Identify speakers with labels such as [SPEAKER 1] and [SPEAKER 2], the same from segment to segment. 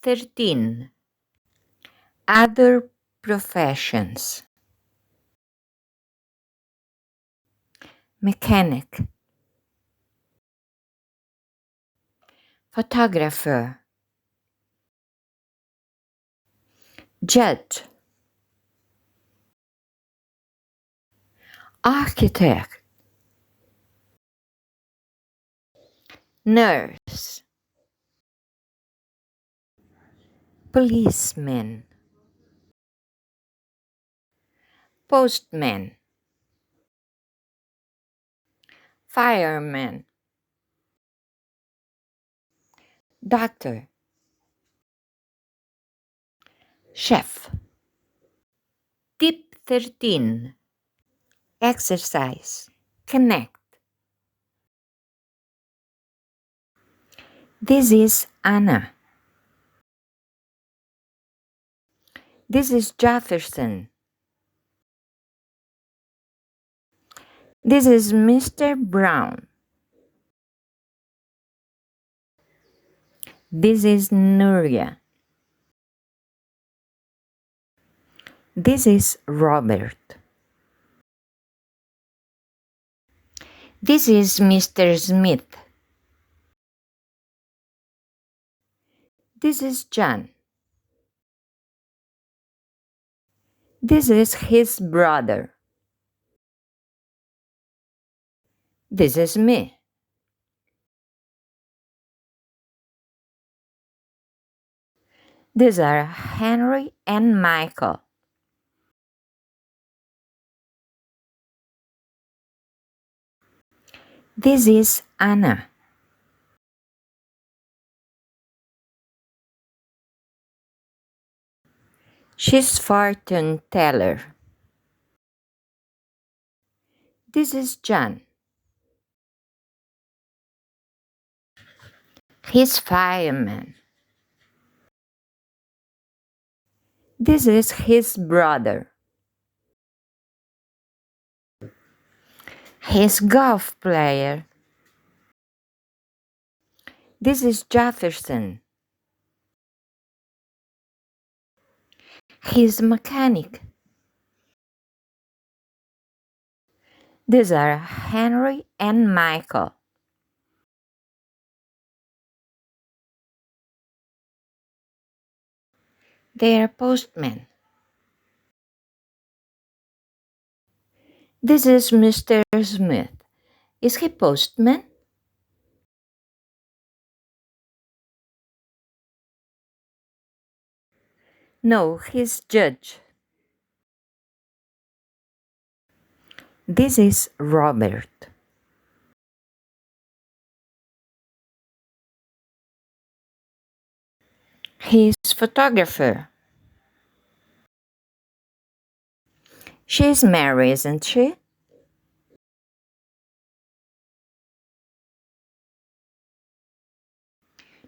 [SPEAKER 1] 13. Other professions. Mechanic, photographer, judge, architect, nurse, policeman, postman, fireman, doctor, chef. Tip 13. Exercise. Connect. This is Anna. This is Jefferson. This is Mr. Brown. This is Nuria. This is Robert. This is Mr. Smith. This is John. This is his brother. This is me. These are Henry and Michael. This is Anna. She's fortune teller. This is John. He's fireman. This is his brother. He's golf player. This is Jefferson. He's mechanic. These are Henry and Michael. They're postmen. This is Mr. Smith. Is he postman? No, he's judge. This is Robert. He's photographer. She's Mary, isn't she?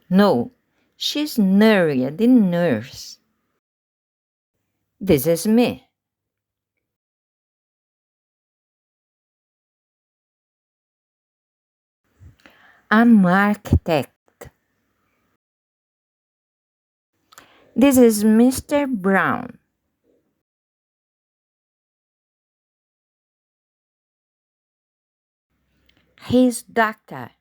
[SPEAKER 1] No, she's Nuria, the nurse. This is me. I'm architect. This is Mr. Brown. He's doctor.